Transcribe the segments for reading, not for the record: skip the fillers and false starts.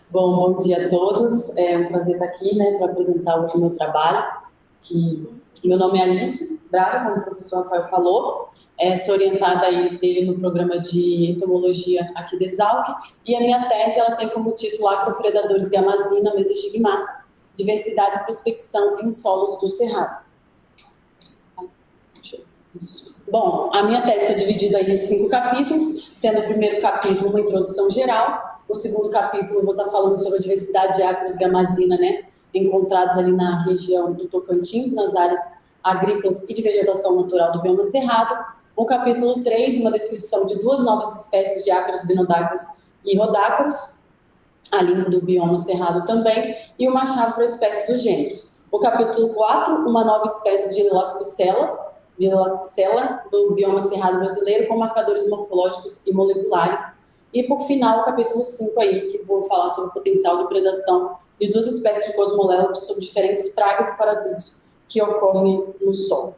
Bom dia a todos. É um prazer estar aqui, né, para apresentar hoje o meu trabalho. Meu nome é Alice Braga, como o professor Rafael falou. Sou orientada dele no programa de entomologia aqui da Exalc, e a minha tese ela tem como título Acropredadores Gamazina, Mesostigmata, Diversidade e Prospecção em Solos do Cerrado. Bom, a minha tese é dividida em 5 capítulos, sendo o primeiro capítulo uma introdução geral, o segundo capítulo eu vou estar falando sobre a diversidade de ácaros gamazina, né, encontrados ali na região do Tocantins, nas áreas agrícolas e de vegetação natural do bioma cerrado. O capítulo 3, uma descrição de 2 novas espécies de ácaros binodácaros e rodácaros, ali do bioma cerrado também, e uma chave para a espécie dos gêneros. O capítulo 4, uma nova espécie de Elaspicella do bioma cerrado brasileiro, com marcadores morfológicos e moleculares. E, por final, o capítulo 5, aí, que vou falar sobre o potencial de predação de 2 espécies de cosmoléopes sobre diferentes pragas e parasitos que ocorrem no solo.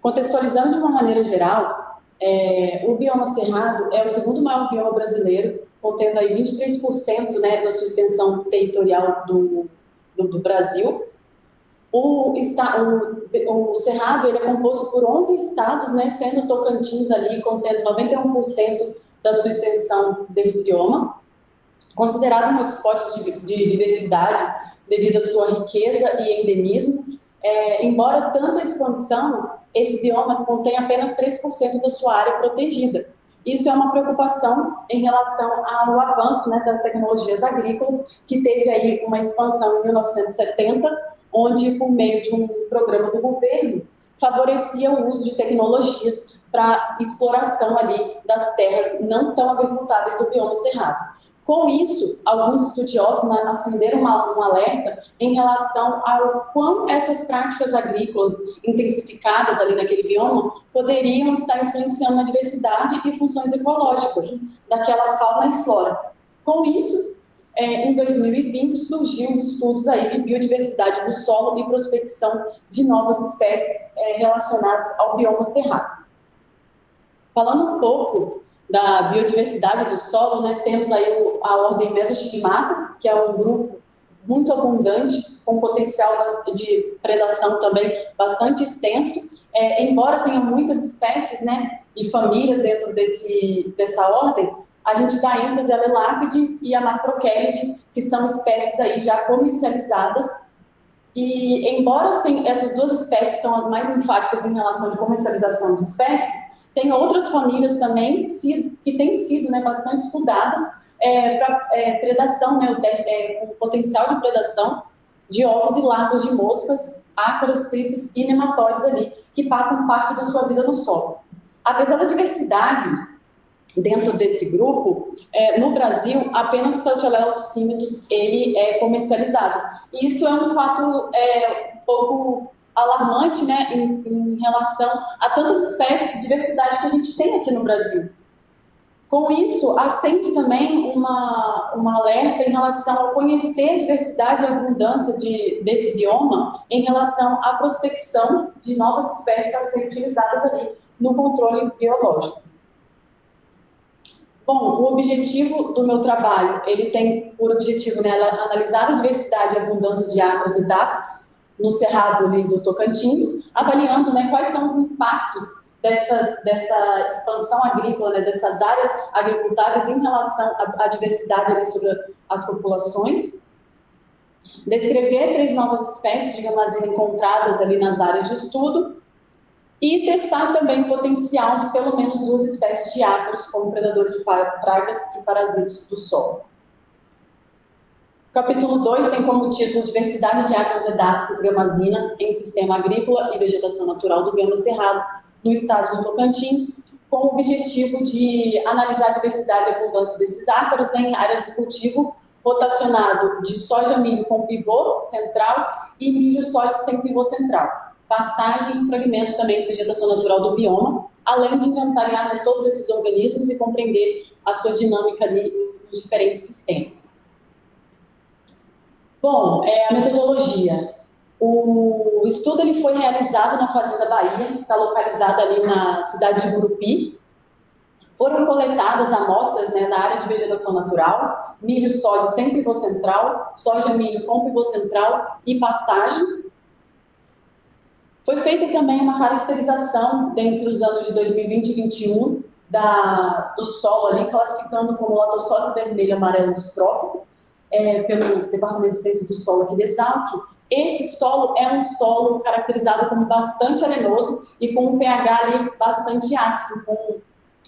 Contextualizando de uma maneira geral, o bioma cerrado é o segundo maior bioma brasileiro, contendo aí 23%, né, da sua extensão territorial do Brasil. O Cerrado ele é composto por 11 estados, né, sendo o Tocantins ali contendo 91% da sua extensão desse bioma, considerado um hotspot de diversidade devido à sua riqueza e endemismo. Embora tanta expansão, esse bioma contém apenas 3% da sua área protegida. Isso é uma preocupação em relação ao avanço, né, das tecnologias agrícolas, que teve aí uma expansão em 1970, onde, por meio de um programa do governo, favorecia o uso de tecnologias para exploração ali das terras não tão agricultáveis do bioma cerrado. Com isso, alguns estudiosos acenderam um alerta em relação ao quão essas práticas agrícolas intensificadas ali naquele bioma poderiam estar influenciando na diversidade e funções ecológicas daquela fauna e flora. Com isso, em 2020, surgiu os estudos aí de biodiversidade do solo e prospecção de novas espécies relacionadas ao bioma cerrado. Falando um pouco da biodiversidade do solo, né, temos aí a ordem Mesostigmata, que é um grupo muito abundante, com potencial de predação também bastante extenso, embora tenha muitas espécies, né, e famílias dentro dessa ordem, a gente dá ênfase à Lelapide e à Macrochelide, que são espécies aí já comercializadas, e embora assim, essas 2 espécies são as mais enfáticas em relação à comercialização de espécies, tem outras famílias também que têm sido, né, bastante estudadas para predação, né, com potencial de predação de ovos e larvas de moscas, ácaros, tripes e nematóides ali, que passam parte da sua vida no solo. Apesar da diversidade dentro desse grupo, no Brasil, apenas o Salmonella psímidus ele é comercializado. E isso é um fato um pouco alarmante, né, em relação a tantas espécies de diversidade que a gente tem aqui no Brasil. Com isso, acende também uma alerta em relação a conhecer a diversidade e a abundância desse bioma em relação à prospecção de novas espécies para serem utilizadas ali no controle biológico. Bom, o objetivo do meu trabalho, ele tem por objetivo, né, analisar a diversidade e a abundância de ácaros e dáfidos no Cerrado ali do Tocantins, avaliando, né, quais são os impactos dessa expansão agrícola, né, dessas áreas agricultáveis em relação à diversidade ali sobre as populações, descrever 3 novas espécies de gamazina encontradas ali nas áreas de estudo, e testar também o potencial de pelo menos 2 espécies de ácaros como predadores de pragas e parasitos do solo. O capítulo 2 tem como título Diversidade de ácaros edáficos gamazina em sistema agrícola e vegetação natural do bioma cerrado no estado do Tocantins, com o objetivo de analisar a diversidade e a abundância desses ácaros, né, em áreas de cultivo rotacionado de soja-milho com pivô central e milho-soja sem pivô central, pastagem e fragmento também de vegetação natural do bioma, além de inventariar, né, todos esses organismos e compreender a sua dinâmica ali nos diferentes sistemas. Bom, a metodologia. O estudo ele foi realizado na Fazenda Bahia, que está localizada ali na cidade de Gurupi. Foram coletadas amostras, né, na área de vegetação natural, milho, soja sem pivô central, soja, milho com pivô central e pastagem. Foi feita também uma caracterização dentre os anos de 2020 e 2021 do solo ali, classificando como latossódio vermelho amarelo distrófico, pelo Departamento de Ciências do Solo aqui de Exalc. Esse solo é um solo caracterizado como bastante arenoso e com um pH ali bastante ácido, com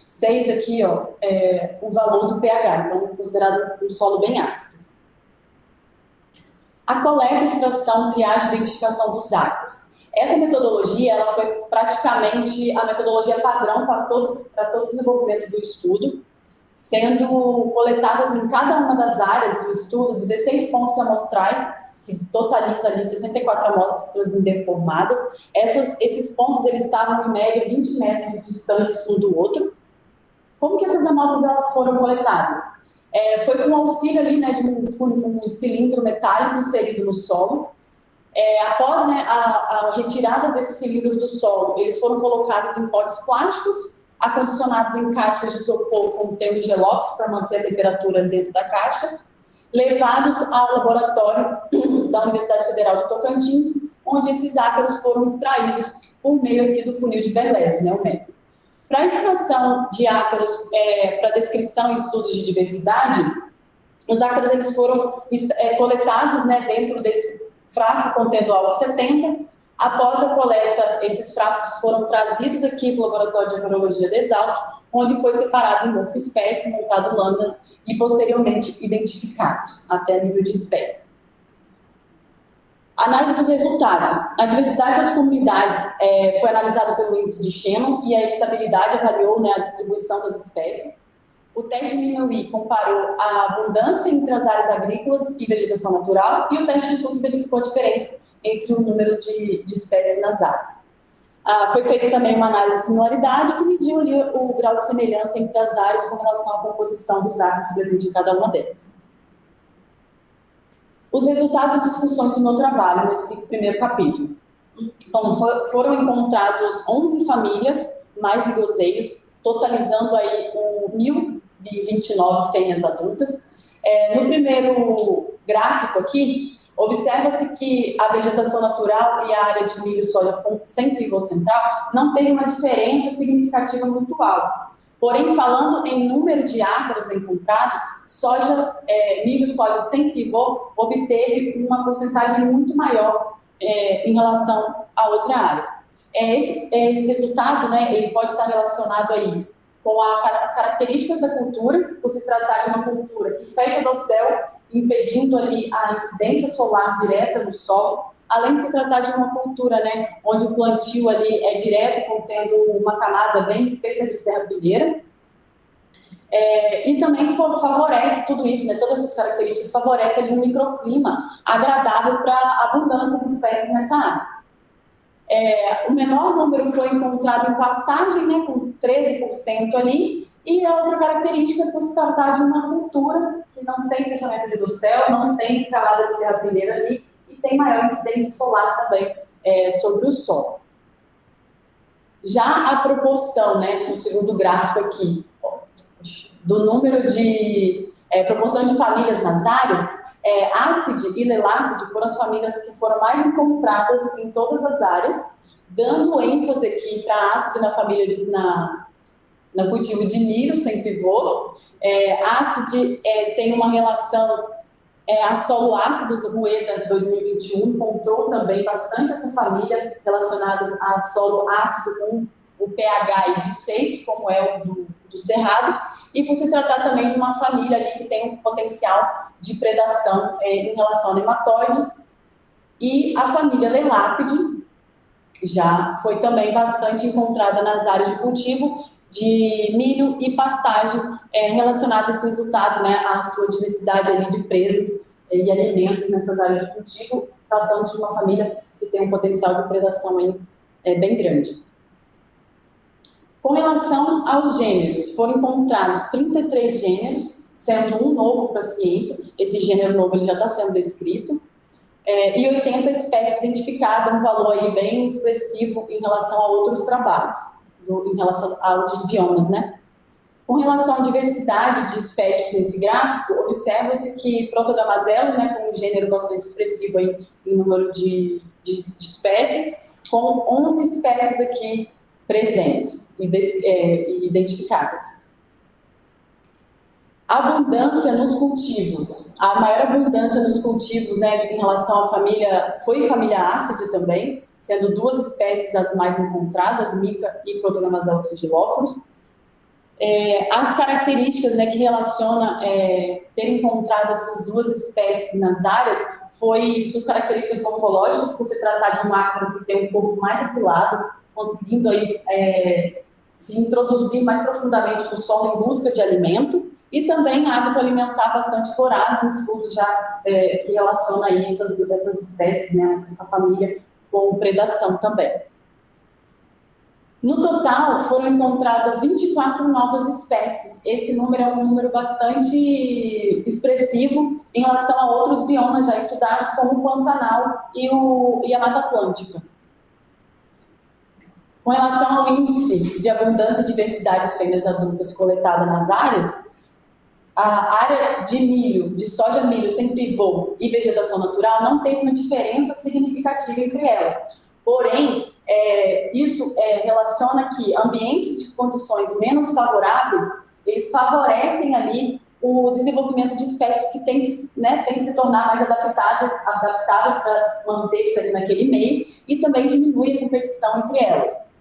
6 aqui, ó, o valor do pH, então considerado um solo bem ácido. A coleta, extração, triagem e identificação dos ácaros. Essa metodologia ela foi praticamente a metodologia padrão para todo o desenvolvimento do estudo, sendo coletadas em cada uma das áreas do estudo 16 pontos amostrais, que totaliza ali 64 amostras indeformadas. Esses pontos eles estavam em média 20 metros distantes um do outro. Como que essas amostras elas foram coletadas? Foi com o auxílio ali, né, de um cilindro metálico inserido no solo. Após, né, a retirada desse cilindro do solo, eles foram colocados em potes plásticos, acondicionados em caixas de isopor contendo gelox para manter a temperatura dentro da caixa, levados ao laboratório da Universidade Federal do Tocantins, onde esses ácaros foram extraídos por meio aqui do funil de Berlese, né, o método. Para a extração de ácaros, para descrição e estudos de diversidade, os ácaros eles foram coletados, né, dentro desse frasco contendo álcool 70. Após a coleta, esses frascos foram trazidos aqui para o Laboratório de Agrobiologia de Exalc, onde foi separado em morfo-espécie, montado lâminas e posteriormente identificados até nível de espécie. Análise dos resultados. A diversidade das comunidades foi analisada pelo índice de Shannon e a equitabilidade avaliou, né, a distribuição das espécies. O teste de Minowee comparou a abundância entre as áreas agrícolas e vegetação natural, e o teste de Cook verificou a diferença entre o número de espécies nas áreas. Foi feita também uma análise de similaridade que mediu ali o grau de semelhança entre as áreas com relação à composição dos ácaros presentes em cada uma delas. Os resultados e discussões do meu trabalho nesse primeiro capítulo. Bom, foram encontrados 11 famílias mais zigoseiros, totalizando aí 1.029 fêmeas adultas. No primeiro gráfico aqui, observa-se que a vegetação natural e a área de milho e soja sem pivô central não teve uma diferença significativa muito alta. Porém, falando em número de ácaros encontrados, milho e soja sem pivô obteve uma porcentagem muito maior em relação à outra área. Esse resultado, né, ele pode estar relacionado aí com as características da cultura, por se tratar de uma cultura que fecha do céu, impedindo ali a incidência solar direta no solo, além de se tratar de uma cultura, né, onde o plantio ali é direto, contendo uma camada bem espessa de serrapilheira, e também favorece tudo isso, né, todas essas características favorecem ali um microclima agradável para a abundância de espécies nessa área. O menor número foi encontrado em pastagem, né, com 13% ali, e a outra característica é por se tratar de uma cultura que não tem fechamento de dossel, não tem calada de serrapilheira ali, e tem maior incidência solar também sobre o solo. Já a proporção, né, no segundo gráfico aqui, do número de proporção de famílias nas áreas, Acid e Lelapide foram as famílias que foram mais encontradas em todas as áreas, dando ênfase aqui para Acid na família no cultivo de milho sem pivô. Acid tem uma relação a solo ácidos, Rueda 2021 encontrou também bastante essa família relacionadas a solo ácido com o pH de 6, como é o do Cerrado, e por se tratar também de uma família ali que tem um potencial de predação em relação ao nematóide. E a família Lelapide já foi também bastante encontrada nas áreas de cultivo de milho e pastagem, relacionada a esse resultado, né, à sua diversidade ali de presas e alimentos nessas áreas de cultivo, tratando-se de uma família que tem um potencial de predação aí, bem grande. Com relação aos gêneros, foram encontrados 33 gêneros, sendo um novo para a ciência, esse gênero novo ele já está sendo descrito, e 80 espécies identificadas, um valor aí bem expressivo em relação a outros trabalhos, em relação a outros biomas, né? Com relação à diversidade de espécies nesse gráfico, observa-se que Protogamazelo, né, foi um gênero bastante expressivo aí, em número de espécies, com 11 espécies aqui presentes e identificadas. Abundância nos cultivos. A maior abundância nos cultivos, né, em relação à família, foi família Ácide também, sendo 2 espécies as mais encontradas, Mica e Protogamazelo sigilóforos. As características, né, que relaciona ter encontrado essas 2 espécies nas áreas foi suas características morfológicas, por se tratar de um ácaro que tem um corpo mais afilado, conseguindo aí, se introduzir mais profundamente no solo em busca de alimento, e também hábito alimentar bastante voraz, em estudos já que relaciona aí essas espécies, né, essa família, com predação também. No total, foram encontradas 24 novas espécies. Esse número é um número bastante expressivo em relação a outros biomas já estudados, como o Pantanal e a Mata Atlântica. Com relação ao índice de abundância e diversidade de fêmeas adultas coletada nas áreas, a área de milho, de soja milho sem pivô e vegetação natural não teve uma diferença significativa entre elas. Porém, isso relaciona que ambientes de condições menos favoráveis, eles favorecem ali o desenvolvimento de espécies que têm que se tornar mais adaptáveis para manter-se ali naquele meio, e também diminui a competição entre elas.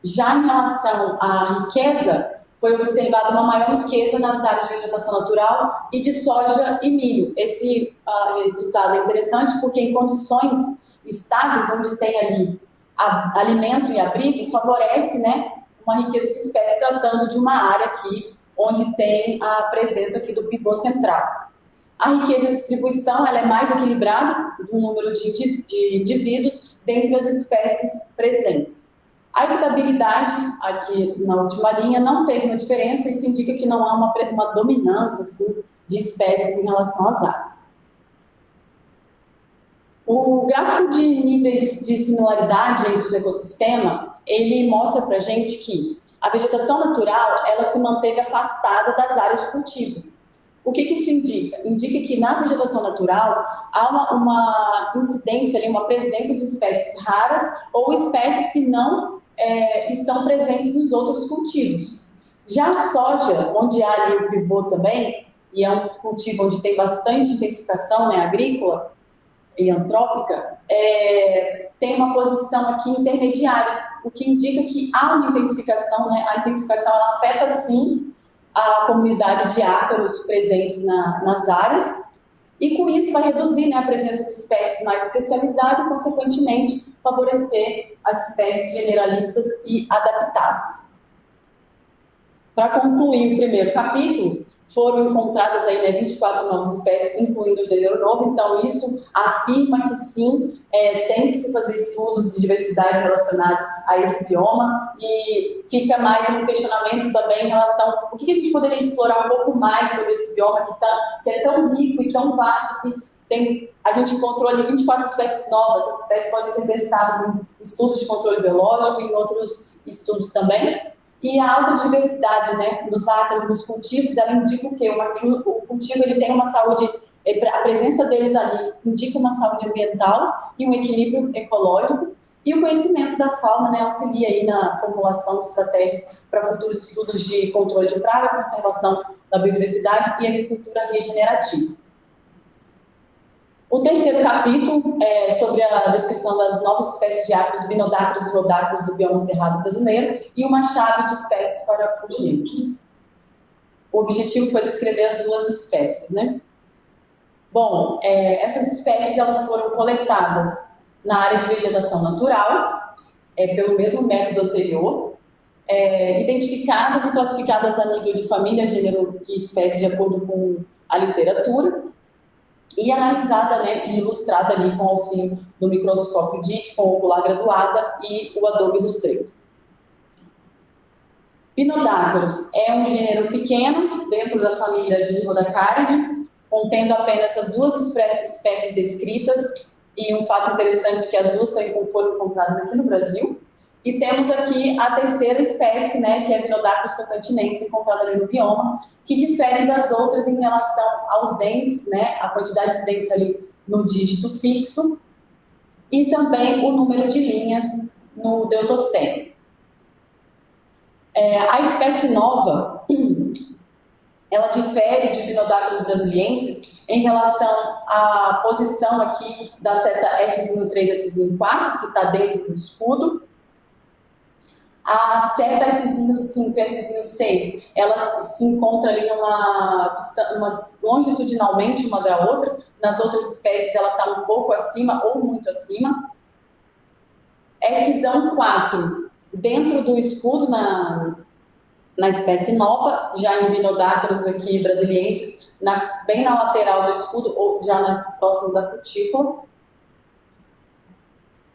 Já em relação à riqueza, foi observada uma maior riqueza nas áreas de vegetação natural e de soja e milho. Esse resultado é interessante porque em condições estáveis, onde tem ali alimento e abrigo, favorece, né, uma riqueza de espécies, tratando de uma área aqui onde tem a presença aqui do pivô central. A riqueza de distribuição ela é mais equilibrada do número de indivíduos dentre as espécies presentes. A habitabilidade, aqui na última linha, não teve uma diferença, isso indica que não há uma dominância assim, de espécies em relação às áreas. O gráfico de níveis de similaridade entre os ecossistemas, ele mostra para a gente que a vegetação natural, ela se manteve afastada das áreas de cultivo. O que isso indica? Indica que na vegetação natural há uma incidência, ali, uma presença de espécies raras ou espécies que não estão presentes nos outros cultivos. Já a soja, onde há ali o pivô também, e é um cultivo onde tem bastante intensificação, né, agrícola e antrópica, tem uma posição aqui intermediária, o que indica que há uma intensificação, né? A intensificação ela afeta sim a comunidade de ácaros presentes nas áreas, e com isso vai reduzir, né, a presença de espécies mais especializadas e, consequentemente, favorecer as espécies generalistas e adaptáveis. Para concluir o primeiro capítulo, foram encontradas aí, né, 24 novas espécies, incluindo o gênero novo, então isso afirma que sim, tem que se fazer estudos de diversidade relacionados a esse bioma, e fica mais um questionamento também em relação ao que a gente poderia explorar um pouco mais sobre esse bioma que é tão rico e tão vasto que a gente encontrou ali 24 espécies novas. Essas espécies podem ser testadas em estudos de controle biológico e em outros estudos também. E a alta diversidade, né, dos ácaros, dos cultivos, ela indica o quê? O cultivo ele tem uma saúde, a presença deles ali indica uma saúde ambiental e um equilíbrio ecológico, e o conhecimento da fauna, né, auxilia aí na formulação de estratégias para futuros estudos de controle de praga, conservação da biodiversidade e agricultura regenerativa. O terceiro capítulo é sobre a descrição das novas espécies de ácaros, binodácaros e rodácaros do bioma cerrado brasileiro e uma chave de espécies para congêneros. O objetivo foi descrever as 2 espécies, né? Bom, essas espécies elas foram coletadas na área de vegetação natural, pelo mesmo método anterior, identificadas e classificadas a nível de família, gênero e espécie de acordo com a literatura, e analisada, né, e ilustrada ali com o auxílio do microscópio DIC, com ocular graduada e o Adobe Illustrator. Pinodácaros é um gênero pequeno dentro da família de Rhodocaridae, contendo apenas essas 2 espécies descritas, e um fato interessante é que as 2 foram encontradas aqui no Brasil. E temos aqui a terceira espécie, né, que é Vinodactylus tocantinense, encontrada ali no bioma, que difere das outras em relação aos dentes, né, a quantidade de dentes ali no dígito fixo, e também o número de linhas no deutosteno. A espécie nova, ela difere de Vinodactylus brasiliensis em relação à posição aqui da seta S3 e S4, que está dentro do escudo. A seta S5 e S6, ela se encontra ali longitudinalmente uma da outra. Nas outras espécies ela está um pouco acima ou muito acima. S4, dentro do escudo na espécie nova, já em Vinodactylus aqui brasiliensis, bem na lateral do escudo ou já próximo da cutícula.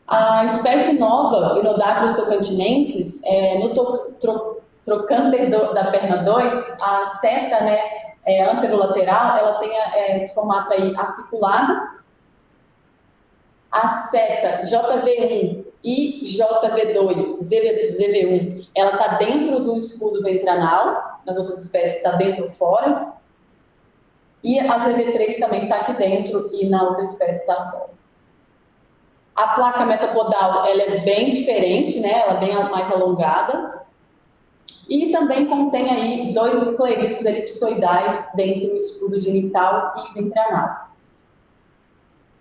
A espécie nova, Vinodactylus tocantinensis, no trocânter da perna 2, a seta, né, anterolateral, ela tem esse formato aí aciculado. A seta JV1 e JV2, ZV1, ela está dentro do escudo ventranal, nas outras espécies está dentro ou fora. E a ZV3 também está aqui dentro e na outra espécie está fora. A placa metapodal, ela é bem diferente, né? Ela é bem mais alongada. E também contém aí 2 escleritos elipsoidais dentro do escudo genital e ventranal.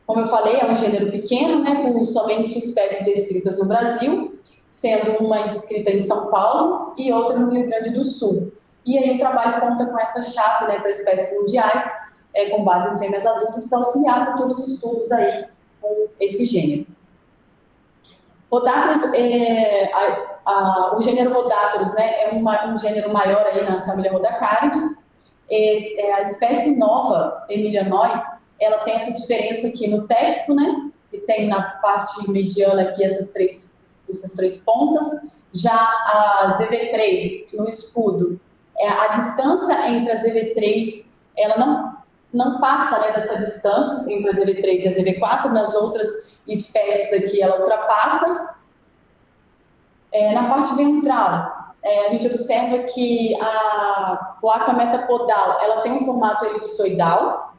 Como eu falei, é um gênero pequeno, né? Com somente espécies descritas no Brasil, sendo uma descrita em São Paulo e outra no Rio Grande do Sul. E aí o trabalho conta com essa chave, né, para espécies mundiais, com base em fêmeas adultas, para auxiliar futuros estudos aí com esse gênero. Rodactylus, o gênero Rodactylus, né, é um gênero maior aí na família Rhodacaridae. A espécie nova, Emilianoi, ela tem essa diferença aqui no tecto, né, que tem na parte mediana aqui essas três pontas. Já a ZV3 no escudo, a distância entre a ZV3, ela não passa, né, dessa distância entre a ZV3 e a ZV4, nas outras espécies aqui ela ultrapassa. Na parte ventral, a gente observa que a placa metapodal, ela tem um formato elipsoidal.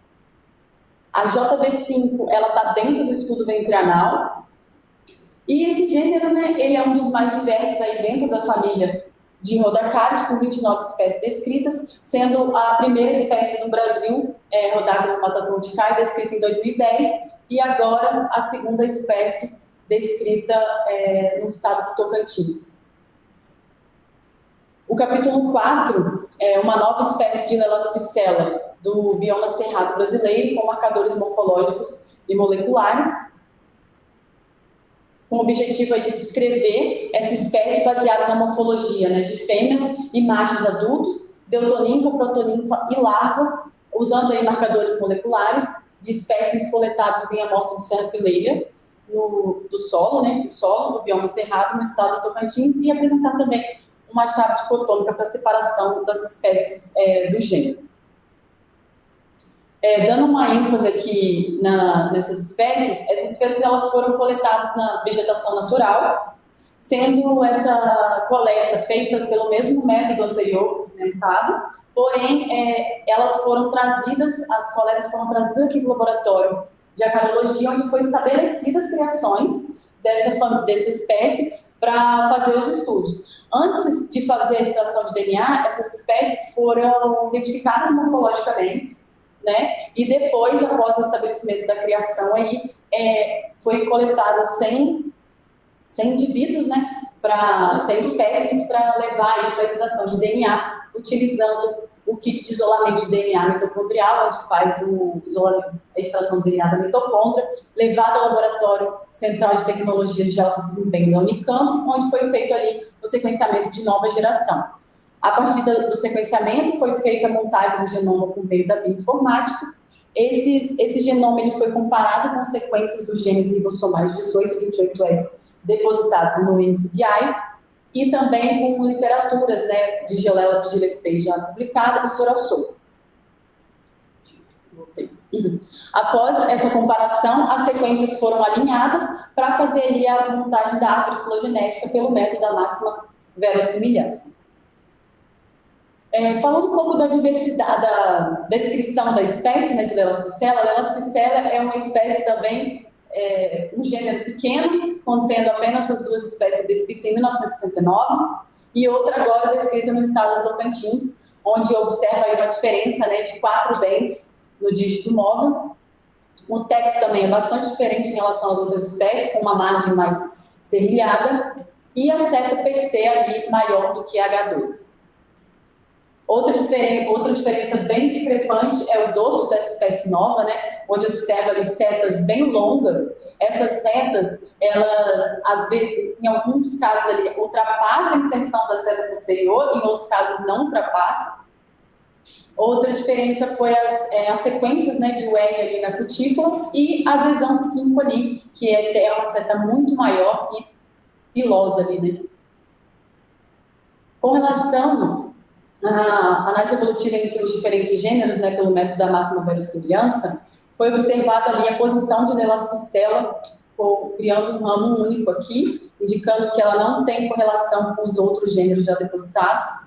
A JV5, ela está dentro do escudo ventranal. E esse gênero, né, ele é um dos mais diversos aí dentro da família de Rhodacaridae, com 29 espécies descritas, sendo a primeira espécie no Brasil, Rhodactylus matatonticae, descrita em 2010, e agora a segunda espécie descrita no estado do Tocantins. O capítulo 4 é uma nova espécie de Nelaspicella do bioma cerrado brasileiro, com marcadores morfológicos e moleculares, com o objetivo aí de descrever essa espécie baseada na morfologia, né, de fêmeas e machos adultos, deutoninfa, protoninfa e larva, usando aí marcadores moleculares de espécimes coletados em amostra de serrapilheira do solo, né, do bioma cerrado no estado do Tocantins, e apresentar também uma chave dicotômica para separação das espécies do gênero. Dando uma ênfase aqui nessas espécies, essas espécies elas foram coletadas na vegetação natural, sendo essa coleta feita pelo mesmo método anterior comentado, porém as coletas foram trazidas aqui no laboratório de acarologia, onde foi estabelecidas criações dessa espécie para fazer os estudos. Antes de fazer a extração de DNA, essas espécies foram identificadas morfologicamente, né? E depois, após o estabelecimento da criação, aí, foi coletada 100 indivíduos, né? 100 espécimes para levar para a extração de DNA, utilizando o kit de isolamento de DNA mitocondrial, onde faz a extração de DNA da mitocôndria, levado ao Laboratório Central de Tecnologias de Alto Desempenho da Unicamp, onde foi feito ali o sequenciamento de nova geração. A partir do sequenciamento foi feita a montagem do genoma por meio da bioinformática. Esse genoma ele foi comparado com sequências dos genes ribossomais 18 e 28S depositados no NCBI, e também com literaturas, né, de Gilella Gillespie já publicada e Sorasou. Voltei. Após essa comparação, as sequências foram alinhadas para fazer ali a montagem da árvore filogenética pelo método da máxima verossimilhança. Falando um pouco da diversidade, da descrição da espécie, né, de Lelaspicella, a Lelaspicella é uma espécie também, um gênero pequeno, contendo apenas as duas espécies descritas em 1969, e outra agora descrita no estado do Tocantins, onde observa aí uma diferença, né, de 4 dentes no dígito móvel. O tecto também é bastante diferente em relação às outras espécies, com uma margem mais serrilhada, e a seta PC ali maior do que a H2. Outra diferença bem discrepante é o dorso dessa espécie nova, né, onde observa ali setas bem longas. Essas setas, elas, às vezes, em alguns casos, ali, ultrapassam a inserção da seta posterior, em outros casos não ultrapassam. Outra diferença foi as sequências, né, de UR ali na cutícula e a lesão 5 ali, que é uma seta muito maior e pilosa ali, né. Com relação a análise evolutiva entre os diferentes gêneros, né, pelo método da máxima verossimilhança, foi observada ali a posição de Lelaspicella, criando um ramo único aqui, indicando que ela não tem correlação com os outros gêneros já depositados.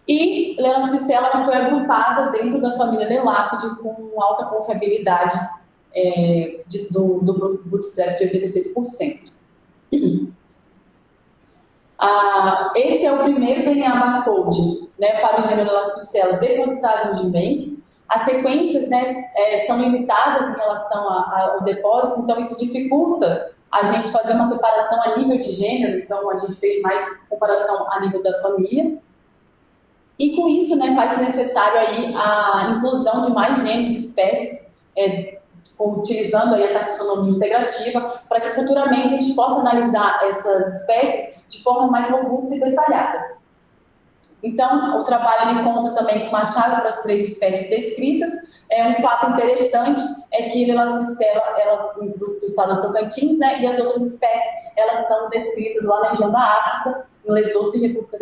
E Lelaspicella foi agrupada dentro da família Lelapide com alta confiabilidade do bootstrap de 86%. Esse é o primeiro DNA barcode, né, para o gênero Lelaspicella depositado no GenBank. As sequências, né, são limitadas em relação ao depósito, então isso dificulta a gente fazer uma separação a nível de gênero, então a gente fez mais comparação a nível da família. E com isso, né, faz-se necessário aí a inclusão de mais gêneros e espécies, utilizando aí a taxonomia integrativa, para que futuramente a gente possa analisar essas espécies de forma mais robusta e detalhada. Então, o trabalho ele conta também com uma chave para as 3 espécies descritas. Um fato interessante é que Lelaspicella, ela do estado do Tocantins, né, e as outras espécies, elas são descritas lá na região da África, em Lesoto e República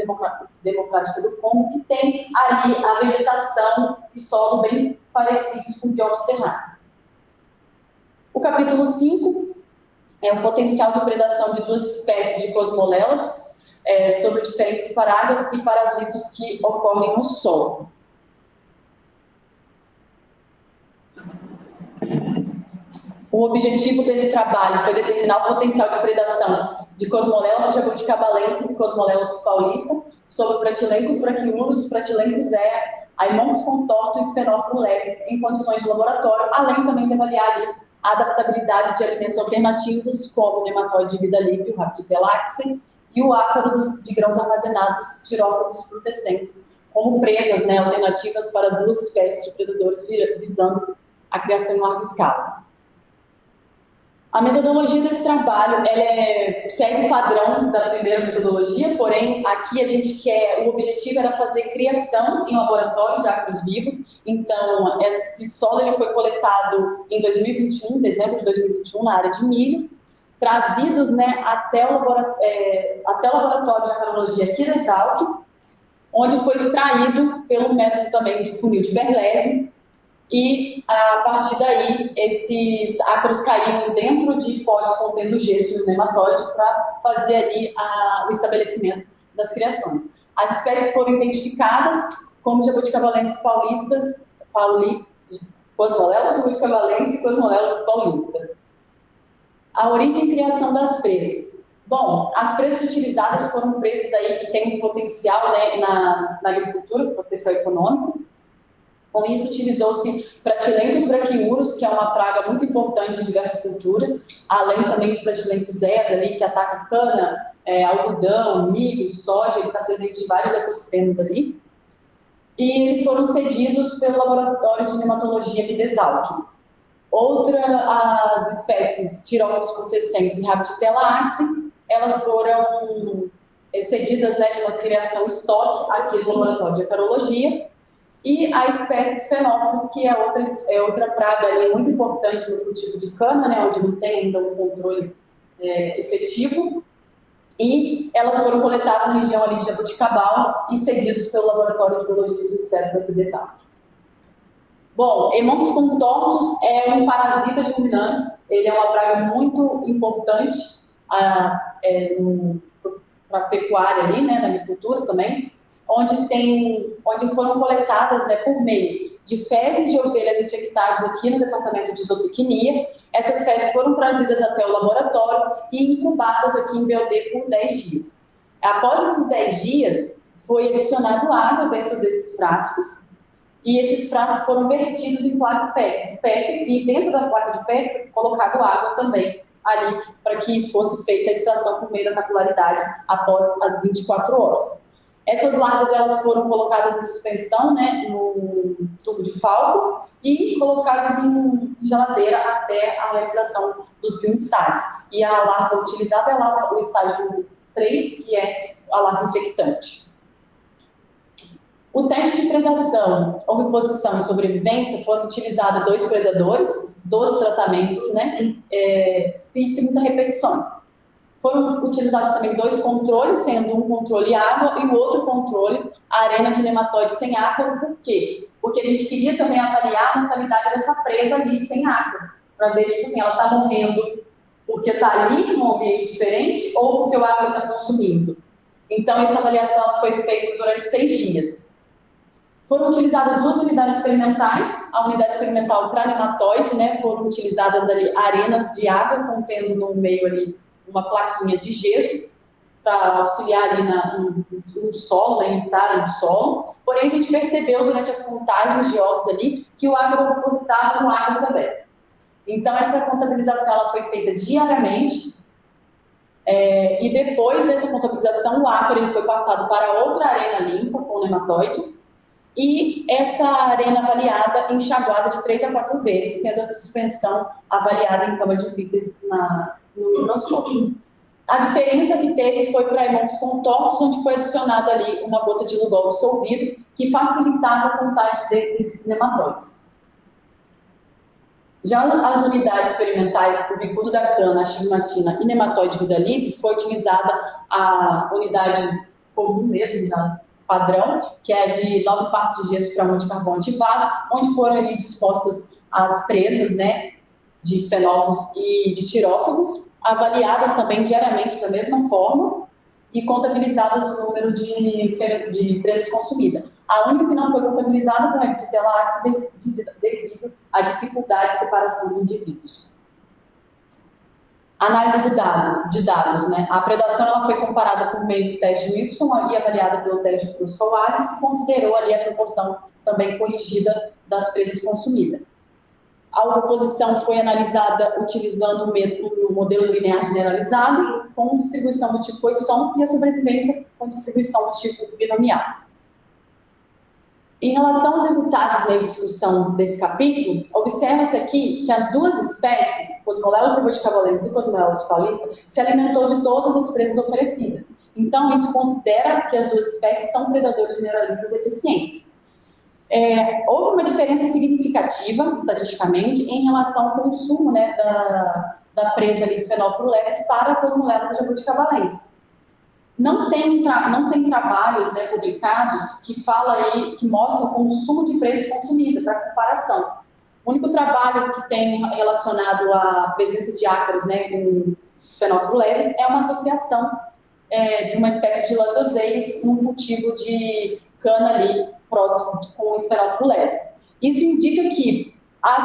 Democrática do Congo, que tem ali a vegetação e solo bem parecidos com o bioma cerrado. O capítulo 5 é o potencial de predação de 2 espécies de Cosmolelops, sobre diferentes pragas e parasitos que ocorrem no solo. O objetivo desse trabalho foi determinar o potencial de predação de Cosmolelops jabuticabalensis e Cosmolelops paulista sobre Pratylencos brachiurus, Pratylencos Haemoncus contorto e Sphenófilo leves em condições de laboratório, além também de avaliar a adaptabilidade de alimentos alternativos, como o nematóide de vida livre, o Rhabditelaxe, e o ácaro de grãos armazenados, tirófagos frutescentes, como presas, né, alternativas para 2 espécies de predadores, visando a criação em larga escala. A metodologia desse trabalho segue o padrão da primeira metodologia, porém aqui a gente o objetivo era fazer criação em laboratório de ácaros vivos. Então esse solo ele foi coletado em 2021, dezembro de 2021, na área de milho, trazidos, né, até o laboratório de acarologia aqui da Exalc, onde foi extraído pelo método também de funil de Berlese, e a partir daí esses ácaros caíram dentro de potes contendo gesso e nematóide para fazer ali o estabelecimento das criações. As espécies foram identificadas como Jabuticabalensis paulistas, Cosmolelops jabuticabalensis e Cosmolelops paulista. A origem e criação das presas. Bom, as presas utilizadas foram presas aí que têm um potencial, né, na agricultura, potencial econômico. Com isso, utilizou-se Pratylencos brachiurus, que é uma praga muito importante em diversas culturas, além também de Pratylencos ali, que ataca cana, algodão, milho, soja, ele está presente em vários ecossistemas ali. E eles foram cedidos pelo Laboratório de Nematologia aqui de Exalc. As espécies Tirófagos frutescentes e Rhabditelaxe, elas foram cedidas, né, de uma criação estoque aqui no Laboratório de Acarologia. E a espécie Sphenófilos, que é outra praga ali muito importante no cultivo de cana, né, onde não tem ainda um controle efetivo. E elas foram coletadas na região ali de Jaboticabal e cedidas pelo Laboratório de Biologia dos Insetos aqui de Exalc. Bom, Hemongos contortos é um parasita de ruminantes, ele é uma praga muito importante para a pecuária ali, né, na agricultura também, onde foram coletadas, né, por meio de fezes de ovelhas infectadas aqui no departamento de zootecnia. Essas fezes foram trazidas até o laboratório e incubadas aqui em BOD por 10 dias. Após esses 10 dias, foi adicionado água dentro desses frascos, e esses frascos foram vertidos em placa de Petri, e dentro da placa de Petri foi colocado água também ali, para que fosse feita a extração por meio da capilaridade após as 24 horas. Essas larvas elas foram colocadas em suspensão, né, no tubo de Falco e colocadas em geladeira até a realização dos bioensaios. E a larva utilizada é o estágio 3, que é a larva infectante. O teste de predação, oviposição e sobrevivência foram utilizados 2 predadores, 12 tratamentos, né, e 30 repetições. Foram utilizados também 2 controles, sendo um controle água e o outro controle arena de nematóide sem água. Por quê? Porque a gente queria também avaliar a mortalidade dessa presa ali sem água, para ver, tipo assim, ela está morrendo porque está ali num ambiente diferente ou porque o água está consumindo. Então, essa avaliação ela foi feita durante 6 dias. Foram utilizadas 2 unidades experimentais, a unidade experimental para nematóide, né, foram utilizadas ali arenas de água, contendo no meio ali uma plaquinha de gesso, para auxiliar ali no solo, né, imitar o solo. Porém, a gente percebeu durante as contagens de ovos ali, que o água ovipositava no água também. Então, essa contabilização ela foi feita diariamente, e depois dessa contabilização, o ácaro ele foi passado para outra arena limpa, com nematóide, e essa arena avaliada enxaguada de 3 a 4 vezes, sendo essa suspensão avaliada em câmara de Piper no microscópio. A diferença que teve foi para Hemongos contortos, onde foi adicionada ali uma gota de Lugol dissolvido, que facilitava a contagem desses nematóides. Já as unidades experimentais para o bicudo da cana, a astigmatina e nematóide vida livre, foi utilizada a unidade comum mesmo, já padrão, que é de 9 partes de gesso para 1 de carvão ativado, onde foram ali dispostas as presas, né, de esfenófilos e de tirófagos, avaliadas também diariamente da mesma forma e contabilizadas o número de presas consumidas. A única que não foi contabilizada foi a Epitelax devido à dificuldade de separação de indivíduos. Análise de dados, né? A predação ela foi comparada por meio do teste Wilson e avaliada pelo teste de Cruz-Coares, que considerou ali a proporção também corrigida das presas consumidas. A oviposição foi analisada utilizando o modelo linear generalizado, com distribuição do tipo Poisson, e a sobrevivência com distribuição do tipo binomial. Em relação aos resultados da discussão desse capítulo, observa-se aqui que as 2 espécies, Cosmolella tributicabolensis e Cosmolella paulista, se alimentou de todas as presas oferecidas. Então, isso considera que as 2 espécies são predadores generalistas eficientes. Houve uma diferença significativa, estatisticamente, em relação ao consumo, né, da presa Sphenophrus levis para a Cosmolella tributicabolensis. Não tem trabalhos, né, publicados que mostram o consumo de presas consumidas para comparação. O único trabalho que tem relacionado à presença de ácaros, né, em Sphenophrus levis é uma associação de uma espécie de lasoseiros num cultivo de cana ali próximo com o Sphenophrus levis. Isso indica que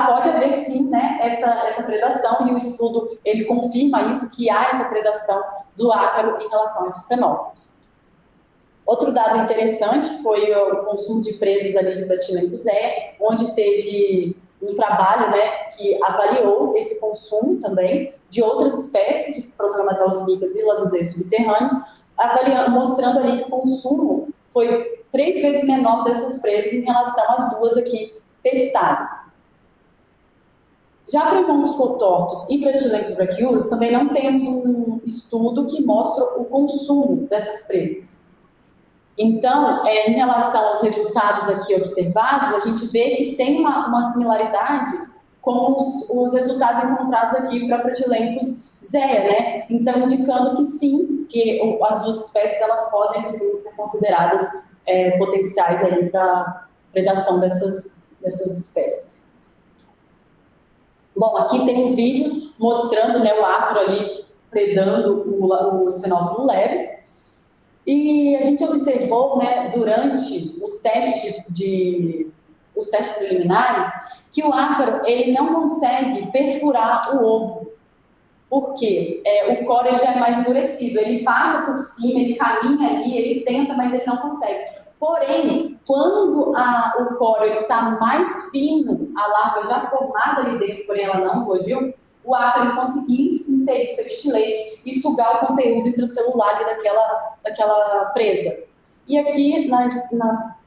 pode haver sim, né, essa predação, e o estudo ele confirma isso, que há essa predação do ácaro em relação aos fenófilos. Outro dado interessante foi o consumo de presas ali de Bratilenco zea, onde teve um trabalho, né, que avaliou esse consumo também de outras espécies de Protogamazales micas e lasoseiros subterrâneos, mostrando ali que o consumo foi 3 vezes menor dessas presas em relação às 2 aqui testadas. Já para Hemongos contortos e Bratilencos brachiurus, também não temos um estudo que mostra o consumo dessas presas. Então, em relação aos resultados aqui observados, a gente vê que tem uma similaridade com os resultados encontrados aqui para Bratilencos zea, né? Então, indicando que sim, que as 2 espécies elas podem sim ser consideradas potenciais aí para predação dessas espécies. Bom, aqui tem um vídeo mostrando, né, o ácaro ali predando os fenófilos leves. E a gente observou, né, durante os testes preliminares, que o ácaro ele não consegue perfurar o ovo, porque o coro ele já é mais endurecido, ele passa por cima, ele caminha ali, ele tenta, mas ele não consegue. Porém, quando o coro está mais fino, a larva já formada ali dentro, porém ela não eclodiu, o ácaro conseguiu inserir seu estilete e sugar o conteúdo intracelular ali daquela presa. E aqui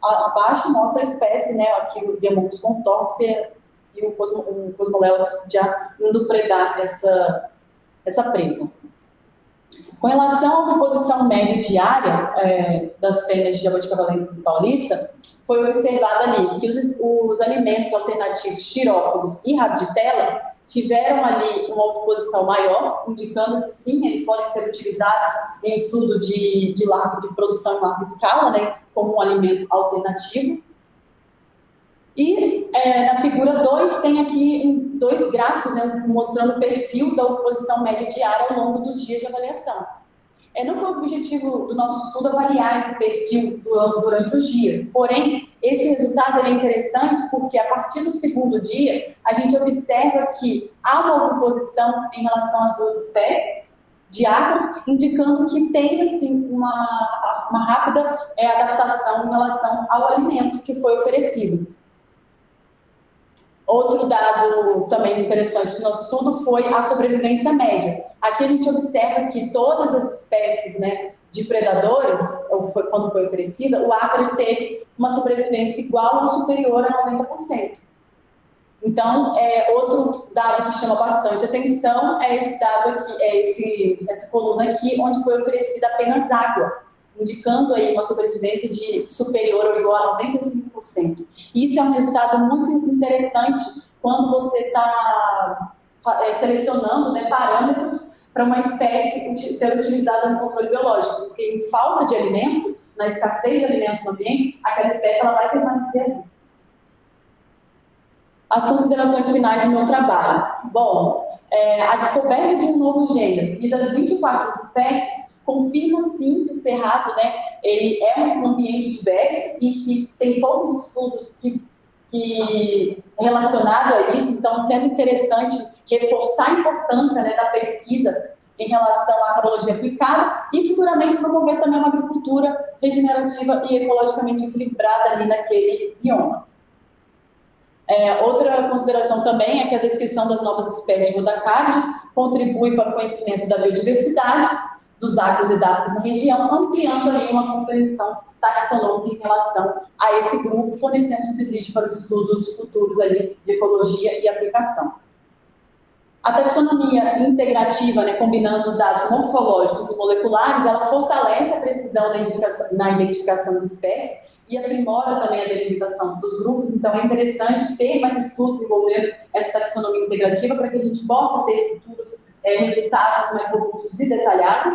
abaixo mostra a espécie, né, aqui o Diamogus contorcea e o Cosmolelos já indo predar essa presa. Com relação à composição média diária das fêmeas de jabuticavalensis e paulista, foi observado ali que os alimentos alternativos xirófagos e rabiditela tiveram ali uma oviposição maior, indicando que sim, eles podem ser utilizados em estudo de produção em larga escala, né, como um alimento alternativo. E na figura 2 tem aqui 2 gráficos, né, mostrando o perfil da oviposição média diária ao longo dos dias de avaliação. Não foi o objetivo do nosso estudo avaliar esse perfil durante os dias, porém, esse resultado é interessante porque a partir do segundo dia, a gente observa que há uma oviposição em relação às 2 espécies de ácaros, indicando que tem, assim, uma rápida adaptação em relação ao alimento que foi oferecido. Outro dado também interessante do nosso estudo foi a sobrevivência média. Aqui a gente observa que todas as espécies, né, de predadores, quando foi oferecida, o ácaro teve uma sobrevivência igual ou superior a 90%. Então, outro dado que chama bastante atenção é esse dado aqui, essa coluna aqui, onde foi oferecida apenas água, indicando aí uma sobrevivência de superior ou igual a 95%. Isso é um resultado muito interessante quando você está selecionando, né, parâmetros para uma espécie ser utilizada no controle biológico, porque em falta de alimento, na escassez de alimento no ambiente, aquela espécie ela vai permanecer ali. As considerações finais do meu trabalho. Bom, a descoberta de um novo gênero e das 24 espécies confirma sim que o cerrado, né, ele é um ambiente diverso e que tem poucos estudos relacionados a isso, então sendo interessante reforçar a importância, né, da pesquisa em relação à acarologia aplicada e futuramente promover também uma agricultura regenerativa e ecologicamente equilibrada ali naquele bioma. Outra consideração também é que a descrição das novas espécies de Rhodocardis contribui para o conhecimento da biodiversidade dos ácaros e dáficos na região, ampliando ali uma compreensão taxonômica em relação a esse grupo, fornecendo subsídio para os estudos futuros ali de ecologia e aplicação. A taxonomia integrativa, né, combinando os dados morfológicos e moleculares, ela fortalece a precisão na identificação de espécies e aprimora também a delimitação dos grupos, então é interessante ter mais estudos envolvendo essa taxonomia integrativa para que a gente possa ter futuros resultados mais robustos e detalhados,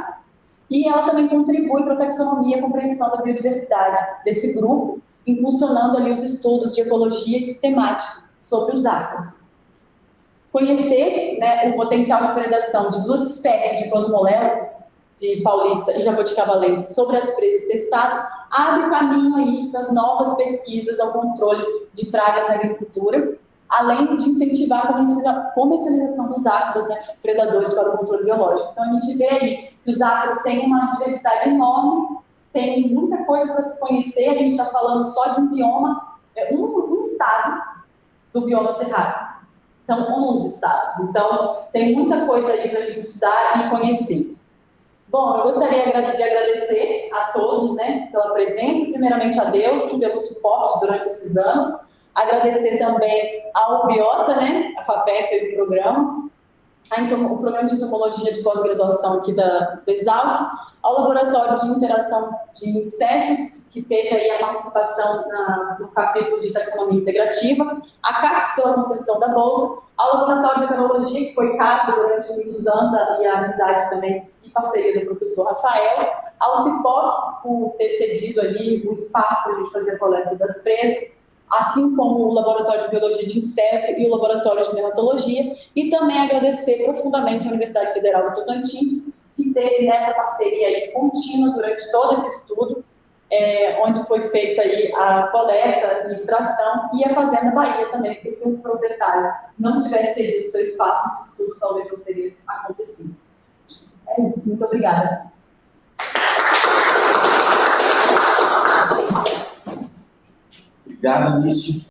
e ela também contribui para a taxonomia e a compreensão da biodiversidade desse grupo, impulsionando ali os estudos de ecologia sistemática sobre os ácaros. Conhecer, né, o potencial de predação de 2 espécies de Cosmolelos, de paulista e jabuticavalensis sobre as presas testadas, abre caminho aí das novas pesquisas ao controle de pragas na agricultura, além de incentivar a comercialização dos ácaros, né, predadores para o controle biológico. Então, a gente vê aí que os ácaros têm uma diversidade enorme, tem muita coisa para se conhecer, a gente está falando só de um bioma, um estado do bioma cerrado. São 11 estados, então tem muita coisa aí para a gente estudar e conhecer. Bom, eu gostaria de agradecer a todos, né, pela presença, primeiramente a Deus pelo suporte durante esses anos, agradecer também ao Biota, né, a FAPESP do programa, o programa de entomologia de pós-graduação aqui da Exalc, ao laboratório de interação de insetos, que teve aí a participação no capítulo de taxonomia integrativa, a CAPES pela concessão da bolsa, ao laboratório de acarologia, que foi casa durante muitos anos, e a amizade também e parceria do professor Rafael, ao CIPOC por ter cedido ali o espaço para a gente fazer a coleta das presas, assim como o Laboratório de Biologia de Inseto e o Laboratório de Dermatologia, e também agradecer profundamente a Universidade Federal do Tocantins, que teve nessa parceria aí contínua durante todo esse estudo, onde foi feita aí a coleta, a administração e a Fazenda Bahia também, porque se um proprietário não tivesse cedido seu espaço, esse estudo talvez não teria acontecido. É isso, muito obrigada. Obrigado, Alice.